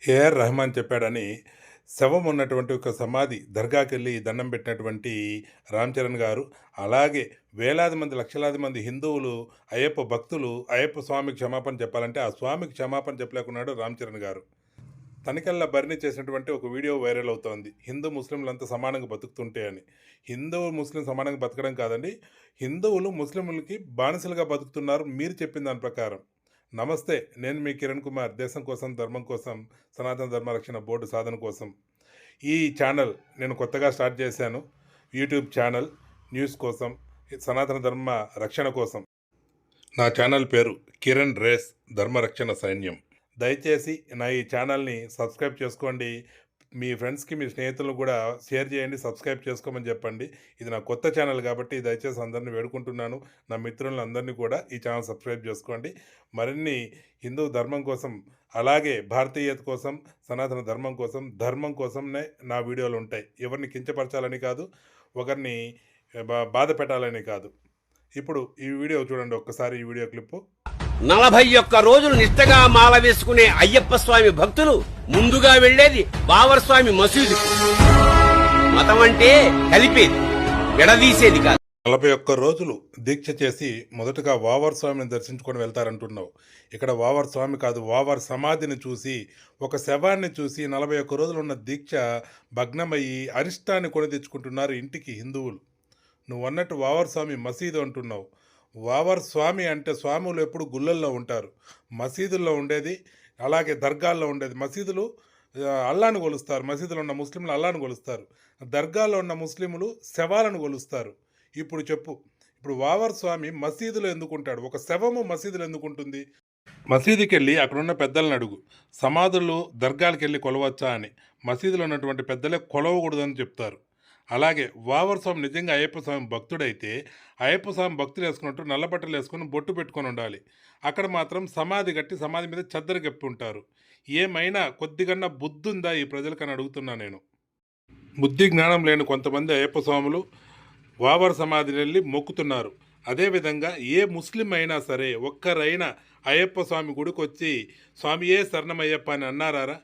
AR Rahman చెప్పాడని శవం ఉన్నటువంటి ఒక సమాధి దర్గాకెళ్ళి దండం పెట్టినటువంటి రామ్ చరణ్ గారు, అలాగే వేలాది మంది, లక్షలాది మంది హిందువులు, అయ్యప్ప భక్తులు అయ్యప్ప స్వామికి క్షమాపణ చెప్పాలంటే, ఆ స్వామికి క్షమాపణ చెప్పలేకున్నాడు రామ్ చరణ్ గారు. తనికెళ్ళ భరణి చేసినటువంటి ఒక వీడియో వైరల్ అవుతోంది. హిందూ ముస్లింలంతా సమానంగా బతుకుతుంటే అని. హిందూ ముస్లిం సమానంగా బతకడం కాదండి. హిందువులు ముస్లింలకి బానిసలుగా బతుకుతున్నారు మీరు చెప్పిన దాని ప్రకారం. నమస్తే, నేను మీ కిరణ్ కుమార్. దేశం కోసం, ధర్మం కోసం, సనాతన ధర్మ రక్షణ బోర్డు సాధన కోసం ఈ ఛానల్ నేను కొత్తగా స్టార్ట్ చేశాను. యూట్యూబ్ ఛానల్ న్యూస్ కోసం, సనాతన ధర్మ రక్షణ కోసం. నా ఛానల్ పేరు కిరణ్ రేస్ ధర్మరక్షణ సైన్యం. దయచేసి నా ఈ ఛానల్ని సబ్స్క్రైబ్ చేసుకోండి. మీ ఫ్రెండ్స్కి, మీ స్నేహితులను కూడా షేర్ చేయండి, సబ్స్క్రైబ్ చేసుకోమని చెప్పండి. ఇది నా కొత్త ఛానల్ కాబట్టి దయచేసి అందరినీ వేడుకుంటున్నాను. నా మిత్రులందరినీ కూడా ఈ ఛానల్ సబ్స్క్రైబ్ చేసుకోండి. మరిన్ని హిందూ ధర్మం కోసం, అలాగే భారతీయత కోసం, సనాతన ధర్మం కోసమే నా వీడియోలు ఉంటాయి. ఎవరిని కించపరచాలని కాదు, ఒకరిని బాధ పెట్టాలని కాదు. ఇప్పుడు ఈ వీడియో చూడండి ఒక్కసారి, ఈ వీడియో క్లిప్పు. 41 రోజులు నిష్టగా మాల వేసుకునే అయ్యప్ప స్వామి భక్తులు ముందుగా వెళ్లేది బావర్ స్వామి మసీదు. మతం అంటే కలిపేది, విడదీసేది కాదు. 41 రోజులు దీక్ష చేసి మొదటగా వావర్ స్వామిని దర్శించుకొని వెళ్తారంటున్నావు. ఇక్కడ వావర్ స్వామి కాదు, వావర్ సమాధిని చూసి, ఒక శవాన్ని చూసి 41 రోజులు ఉన్న దీక్ష భగ్నమయ్యి అరిష్టాన్ని కొని తెచ్చుకుంటున్నారు ఇంటికి హిందువులు. నువ్వు అన్నట్టు వావర్ స్వామి మసీదు అంటున్నావు. వావర్ స్వామి అంటే స్వాములు ఎప్పుడు గుళ్ళల్లో ఉంటారు, మసీదుల్లో ఉండేది, అలాగే దర్గాల్లో ఉండేది. మసీదులు అల్లాను కొలుస్తారు, మసీదులో ఉన్న ముస్లింలు అల్లాను కొలుస్తారు, దర్గాల్లో ఉన్న ముస్లింలు శవాలను కొలుస్తారు. ఇప్పుడు చెప్పు, ఇప్పుడు వావర్ స్వామి మసీదులో ఎందుకుంటాడు? ఒక శవము మసీదులో ఎందుకుంటుంది? మసీదుకి వెళ్ళి అక్కడున్న పెద్దలను అడుగు, సమాధులు దర్గాలకు వెళ్ళి కొలవచ్చా అని. మసీదులో ఉన్నటువంటి పెద్దలే కొలవకూడదని చెప్తారు. అలాగే వావర్ స్వామి నిజంగా అయ్యప్ప స్వామి భక్తుడైతే అయ్యప్ప స్వామి భక్తులు వేసుకున్నట్టు నల్లబట్టలు వేసుకొని బొట్టు పెట్టుకొని ఉండాలి. అక్కడ మాత్రం సమాధి కట్టి సమాధి మీద చెద్దరు కప్పి ఉంటారు. ఏమైనా కొద్దిగన్నా బుద్ధి ఉందా ఈ ప్రజలకని అడుగుతున్నా నేను. బుద్ధి జ్ఞానం లేని కొంతమంది అయ్యప్ప స్వాములు వావర్ సమాధిని వెళ్ళి మొక్కుతున్నారు. అదేవిధంగా ఏ ముస్లిం అయినా సరే ఒక్కరైనా అయ్యప్ప స్వామి గుడికి వచ్చి స్వామియే శరణమయ్యప్ప అని అన్నారా?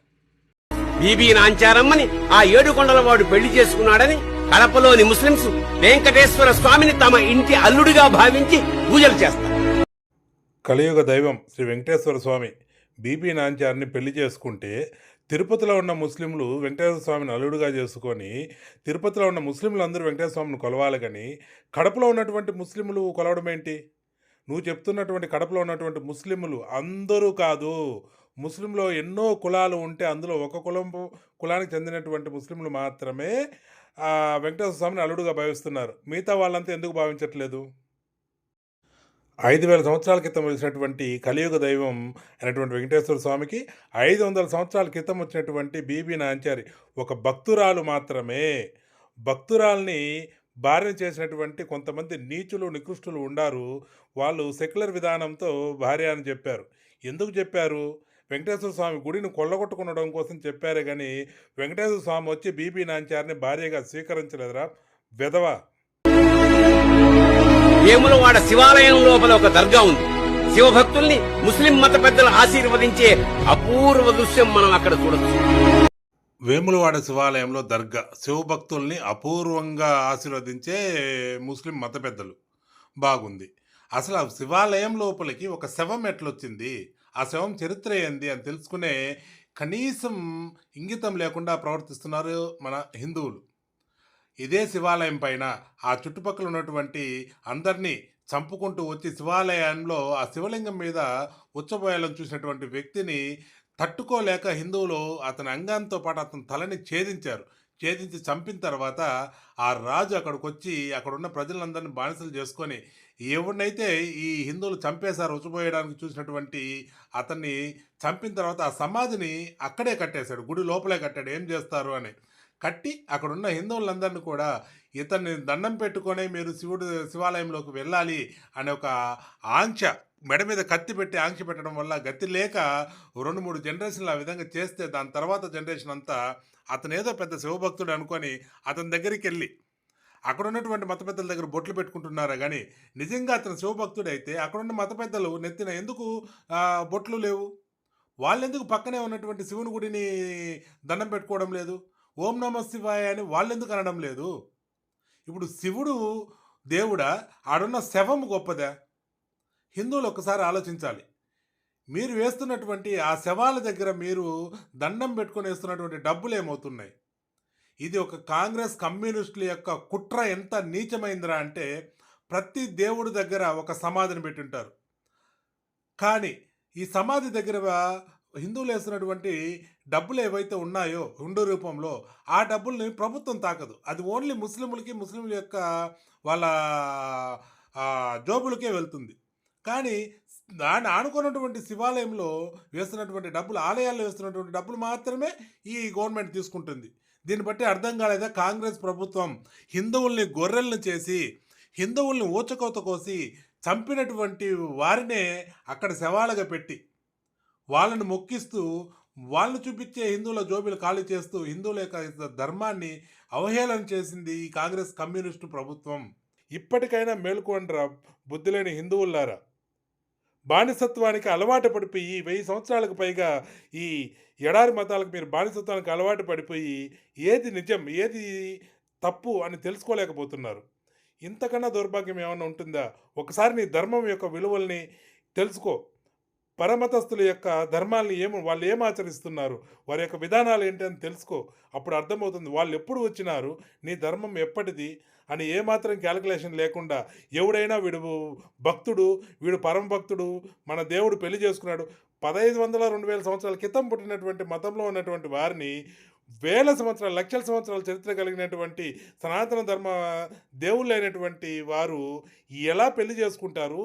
బీబీ నాంచారమ్మని ఆ 7 కొండల వాడు పెళ్లి చేసుకున్నాడని కడపలోని ముస్లింస్ వెంకటేశ్వర స్వామిని తమ ఇంటి అల్లుడిగా భావించి పూజలు చేస్తారు. కలియుగ దైవం శ్రీ వెంకటేశ్వర స్వామి బీబీ నాంచార్ని పెళ్లి చేసుకుంటే, తిరుపతిలో ఉన్న ముస్లింలు వెంకటేశ్వర స్వామిని అల్లుడుగా చేసుకొని, తిరుపతిలో ఉన్న ముస్లింలు అందరూ వెంకటేశ్వర స్వామిని కొలవాలి. కానీ కడపలో ఉన్నటువంటి ముస్లింలు కొలవడం ఏంటి? నువ్వు చెప్తున్నటువంటి కడపలో ఉన్నటువంటి ముస్లింలు అందరూ కాదు. ముస్లింలో ఎన్నో కులాలు ఉంటే అందులో ఒక కులానికి చెందినటువంటి ముస్లింలు మాత్రమే వెంకటేశ్వర స్వామిని అల్లుడుగా భావిస్తున్నారు. మిగతా వాళ్ళంతా ఎందుకు భావించట్లేదు? 5,000 సంవత్సరాల క్రితం వచ్చినటువంటి కలియుగ దైవం అయినటువంటి వెంకటేశ్వర స్వామికి 500 సంవత్సరాల క్రితం వచ్చినటువంటి బీబీ నాంచారి ఒక భక్తురాలు మాత్రమే. భక్తురాల్ని భార్య చేసినటువంటి కొంతమంది నీచులు, నికృష్టులు ఉండారు. వాళ్ళు సెక్యులర్ విధానంతో భార్య అని చెప్పారు. ఎందుకు చెప్పారు? వెంకటేశ్వర స్వామి గుడిని కొల్లగొట్టుకునడం కోసం చెప్పారే కానీ వెంకటేశ్వర స్వామి వచ్చి బీబీ నాంచారిని భార్యగా స్వీకరించలేదురా వెధవ. వేములవాడ శివాలయం లోపల ఒక దర్గా ఉంది. శివభక్తుల్ని ముస్లిం మత పెద్దలు ఆశీర్వదించే అపూర్వ దృశ్యం మనం అక్కడ చూడొచ్చు. వేములవాడ శివాలయంలో దర్గా, శివభక్తుల్ని అపూర్వంగా ఆశీర్వదించే ముస్లిం మత పెద్దలు. బాగుంది. అసలు ఆ శివాలయం లోపలికి ఒక శవం ఎట్లొచ్చింది, ఆ శవం చరిత్ర ఏంది అని తెలుసుకునే కనీసం ఇంగితం లేకుండా ప్రవర్తిస్తున్నారు మన హిందువులు. ఇదే శివాలయం పైన ఆ చుట్టుపక్కల ఉన్నటువంటి అందరినీ చంపుకుంటూ వచ్చి శివాలయంలో ఆ శివలింగం మీద ఉచ్చబోయాలని చూసినటువంటి వ్యక్తిని తట్టుకోలేక హిందువులు అతని అంగంతో పాటు అతని తలని ఛేదించి చంపిన తర్వాత ఆ రాజు అక్కడికి వచ్చి అక్కడున్న ప్రజలందరినీ బానిసలు చేసుకొని ఎవరినైతే ఈ హిందువులు చంపేశారు ఉచ్చబోయడానికి చూసినటువంటి అతన్ని చంపిన తర్వాత ఆ సమాధిని అక్కడే కట్టేశాడు, గుడి లోపలే కట్టాడు. ఏం చేస్తారు అని కట్టి అక్కడున్న హిందువులందరినీ కూడా ఇతన్ని దండం పెట్టుకొని మీరు శివాలయంలోకి వెళ్ళాలి అనే ఒక ఆంక్ష, మెడ మీద కత్తి పెట్టి ఆంక్ష పెట్టడం వల్ల గతి లేక 2-3 జనరేషన్లు ఆ విధంగా చేస్తే దాని తర్వాత జనరేషన్ అంతా అతను ఏదో పెద్ద శివభక్తుడు అనుకొని అతని దగ్గరికి వెళ్ళి అక్కడ ఉన్నటువంటి మత పెద్దల దగ్గర బొట్లు పెట్టుకుంటున్నారా కానీ నిజంగా అతను శివభక్తుడైతే అక్కడున్న మత పెద్దలు నెత్తిన ఎందుకు బొట్లు లేవు? వాళ్ళెందుకు పక్కనే ఉన్నటువంటి శివుని గుడిని దండం పెట్టుకోవడం లేదు? ఓం నమః శివాయ అని వాళ్ళెందుకు అనడం లేదు? ఇప్పుడు శివుడు దేవుడా? ఆడున్న శవం గొప్పదా? హిందువులు ఒక్కసారి ఆలోచించాలి. మీరు వేస్తున్నటువంటి ఆ శవాల దగ్గర మీరు దండం పెట్టుకొని వేస్తున్నటువంటి డబ్బులేమవుతున్నాయి? ఇది ఒక కాంగ్రెస్ కమ్యూనిస్టుల యొక్క కుట్ర ఎంత నీచమైందిరా అంటే, ప్రతి దేవుడి దగ్గర ఒక సమాధిని పెట్టుంటారు. కానీ ఈ సమాధి దగ్గర హిందువులు వేస్తున్నటువంటి డబ్బులు ఏవైతే ఉన్నాయో హుండీ రూపంలో, ఆ డబ్బుల్ని ప్రభుత్వం తాకదు. అది ఓన్లీ ముస్లింలకి, ముస్లింల యొక్క వాళ్ళ జోబులకే వెళ్తుంది. కానీ దాన్ని ఆనుకున్నటువంటి శివాలయంలో వేస్తున్నటువంటి డబ్బులు, ఆలయాల్లో వేస్తున్నటువంటి డబ్బులు మాత్రమే ఈ గవర్నమెంట్ తీసుకుంటుంది. దీన్ని బట్టి అర్థం కాలేదా కాంగ్రెస్ ప్రభుత్వం హిందువుల్ని గొర్రెలను చేసి, హిందువుల్ని ఊచకోత కోసి చంపినటువంటి వారినే అక్కడ శవాలుగా పెట్టి వాళ్ళని మొక్కిస్తూ, వాళ్ళు చూపించే హిందువుల జోబీలు ఖాళీ చేస్తూ, హిందువుల యొక్క ధర్మాన్ని అవహేళన చేసింది ఈ కాంగ్రెస్ కమ్యూనిస్టు ప్రభుత్వం. ఇప్పటికైనా మేలుకోండిరా బుద్ధులేని హిందువులారా. బానిసత్వానికి అలవాటు పడిపోయి 1000 సంవత్సరాలకు పైగా ఈ ఎడారి మతాలకు మీరు బానిసత్వానికి అలవాటు పడిపోయి ఏది నిజం, ఏది తప్పు అని తెలుసుకోలేకపోతున్నారు. ఇంతకన్నా దౌర్భాగ్యం ఏమన్నా ఉంటుందా? ఒకసారి నీ ధర్మం యొక్క విలువల్ని తెలుసుకో. పరమతస్థుల యొక్క ధర్మాల్ని వాళ్ళు ఏం ఆచరిస్తున్నారు, వారి యొక్క విధానాలు ఏంటి అని తెలుసుకో. అప్పుడు అర్థమవుతుంది వాళ్ళు ఎప్పుడు వచ్చినారు, నీ ధర్మం ఎప్పటిది అని ఏమాత్రం క్యాలిక్యులేషన్ లేకుండా ఎవడైనా వీడు భక్తుడు, వీడు పరమ భక్తుడు, మన దేవుడు పెళ్లి చేసుకున్నాడు, 1500 2000 సంవత్సరాల క్రితం పుట్టినటువంటి మతంలో ఉన్నటువంటి వారిని వేల సంవత్సరాలు, లక్షల సంవత్సరాల చరిత్ర కలిగినటువంటి సనాతన ధర్మ దేవుళ్ళైనటువంటి వారు ఎలా పెళ్లి చేసుకుంటారు,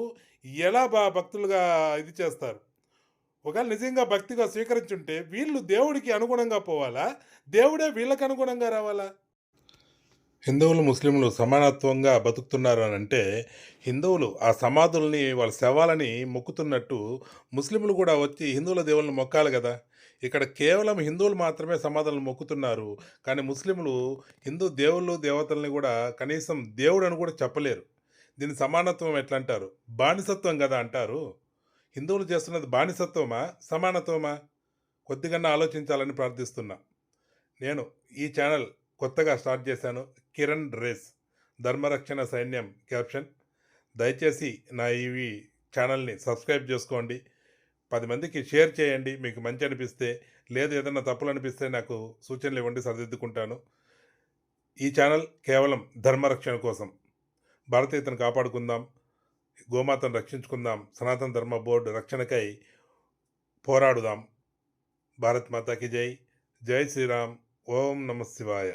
ఎలా భక్తులుగా ఇది చేస్తారు? ఒకవేళ నిజంగా భక్తిగా స్వీకరించుంటే వీళ్ళు దేవుడికి అనుగుణంగా పోవాలా, దేవుడే వీళ్ళకి అనుగుణంగా రావాలా? హిందువులు ముస్లింలు సమానత్వంగా బతుకుతున్నారు అని అంటే, హిందువులు ఆ సమాధుల్ని వాళ్ళ శవాలని మొక్కుతున్నట్టు ముస్లింలు కూడా వచ్చి హిందువుల దేవుళ్ళని మొక్కాలి కదా. ఇక్కడ కేవలం హిందువులు మాత్రమే సమాధులను మొక్కుతున్నారు. కానీ ముస్లింలు హిందూ దేవుళ్ళు దేవతల్ని కూడా కనీసం దేవుడు అని కూడా చెప్పలేరు. దీన్ని సమానత్వం ఎట్లా అంటారు? బానిసత్వం కదా అంటారు. హిందువులు చేస్తున్నది బానిసత్వమా, సమానత్వమా? కొద్దిగన్నా ఆలోచించాలని ప్రార్థిస్తున్నా. నేను ఈ ఛానల్ కొత్తగా స్టార్ట్ చేశాను, కిరణ్ రేస్ ధర్మరక్షణ సైన్యం క్యాప్షన్. దయచేసి నా ఈ ఛానల్ని సబ్స్క్రైబ్ చేసుకోండి, 10 మందికి షేర్ చేయండి మీకు మంచి అనిపిస్తే. లేదు ఏదైనా తప్పులు అనిపిస్తే నాకు సూచనలు ఇవ్వండి, సరిదిద్దుకుంటాను. ఈ ఛానల్ కేవలం ధర్మరక్షణ కోసం. భారతీయతను కాపాడుకుందాం, గోమాతను రక్షించుకుందాం, సనాతన ధర్మ బోర్డు రక్షణకై పోరాడుదాం. భారత్ మాతాకి జై. జై శ్రీరామ్. ఓం నమః శివాయ.